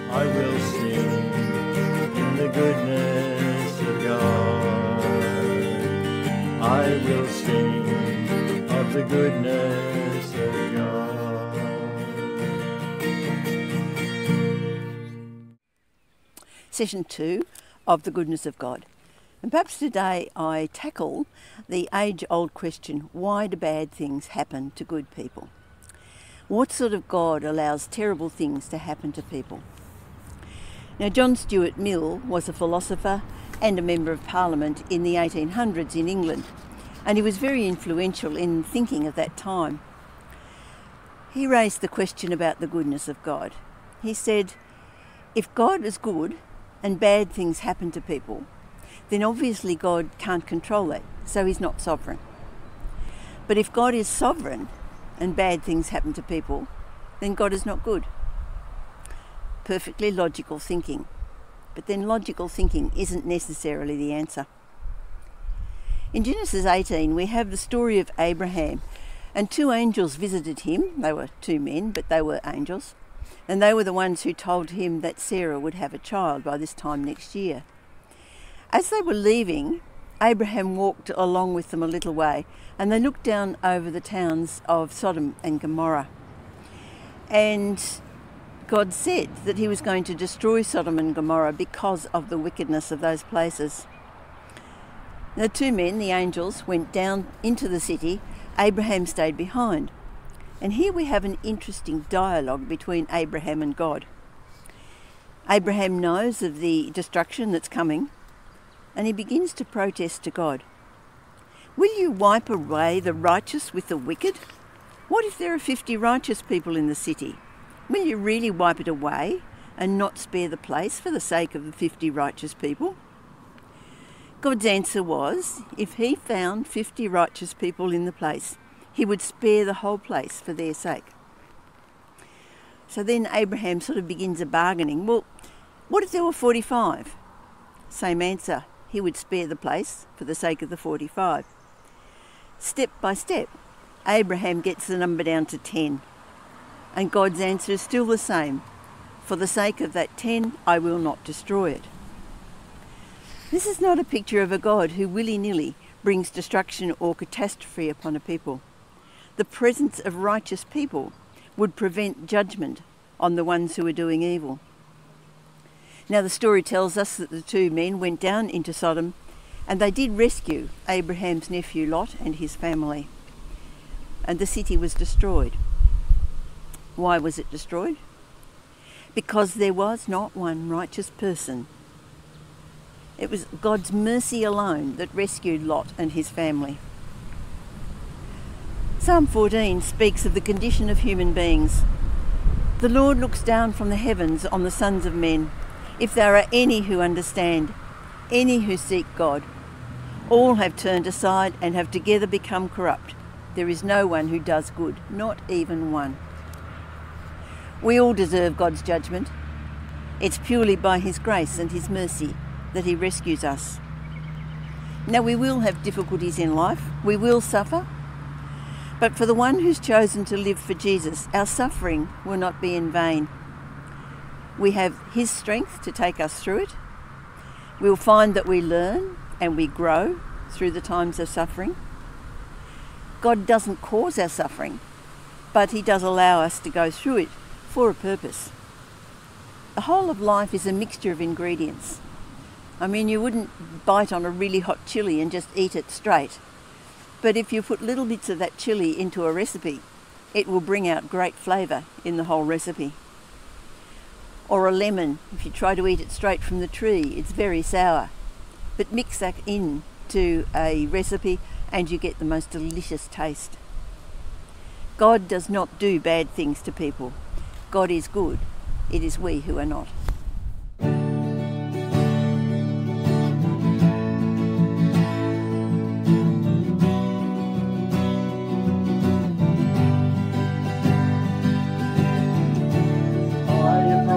I will sing in the goodness of God. I will sing of the goodness of God. Session 2 of The Goodness of God. And perhaps today I tackle the age-old question, why do bad things happen to good people? What sort of God allows terrible things to happen to people? Now, John Stuart Mill was a philosopher and a member of Parliament in the 1800s in England, and he was very influential in thinking of that time. He raised the question about the goodness of God. He said, if God is good and bad things happen to people, then obviously God can't control that, so he's not sovereign. But if God is sovereign and bad things happen to people, then God is not good. Perfectly logical thinking. But then logical thinking isn't necessarily the answer. In Genesis 18, we have the story of Abraham, and two angels visited him. They were two men, but they were angels. And they were the ones who told him that Sarah would have a child by this time next year. As they were leaving, Abraham walked along with them a little way, and they looked down over the towns of Sodom and Gomorrah. And God said that he was going to destroy Sodom and Gomorrah because of the wickedness of those places. The two men, the angels, went down into the city. Abraham stayed behind. And here we have an interesting dialogue between Abraham and God. Abraham knows of the destruction that's coming, and he begins to protest to God. Will you wipe away the righteous with the wicked? What if there are 50 righteous people in the city? Will you really wipe it away and not spare the place for the sake of the 50 righteous people? God's answer was, if he found 50 righteous people in the place, he would spare the whole place for their sake. So then Abraham sort of begins a bargaining. Well, what if there were 45? Same answer. He would spare the place for the sake of the 45. Step by step, Abraham gets the number down to 10. And God's answer is still the same. For the sake of that 10, I will not destroy it. This is not a picture of a God who willy-nilly brings destruction or catastrophe upon a people. The presence of righteous people would prevent judgment on the ones who are doing evil. Now the story tells us that the two men went down into Sodom, and they did rescue Abraham's nephew Lot and his family. And the city was destroyed. Why was it destroyed? Because there was not one righteous person. It was God's mercy alone that rescued Lot and his family. Psalm 14 speaks of the condition of human beings. The Lord looks down from the heavens on the sons of men. If there are any who understand, any who seek God, all have turned aside and have together become corrupt. There is no one who does good, not even one. We all deserve God's judgment. It's purely by his grace and his mercy that he rescues us. Now we will have difficulties in life. We will suffer. But for the one who's chosen to live for Jesus, our suffering will not be in vain. We have his strength to take us through it. We'll find that we learn and we grow through the times of suffering. God doesn't cause our suffering, but he does allow us to go through it for a purpose. The whole of life is a mixture of ingredients. I mean, you wouldn't bite on a really hot chili and just eat it straight. But if you put little bits of that chili into a recipe, it will bring out great flavour in the whole recipe. Or a lemon, if you try to eat it straight from the tree, it's very sour. But mix that into a recipe and you get the most delicious taste. God does not do bad things to people. God is good. It is we who are not. I have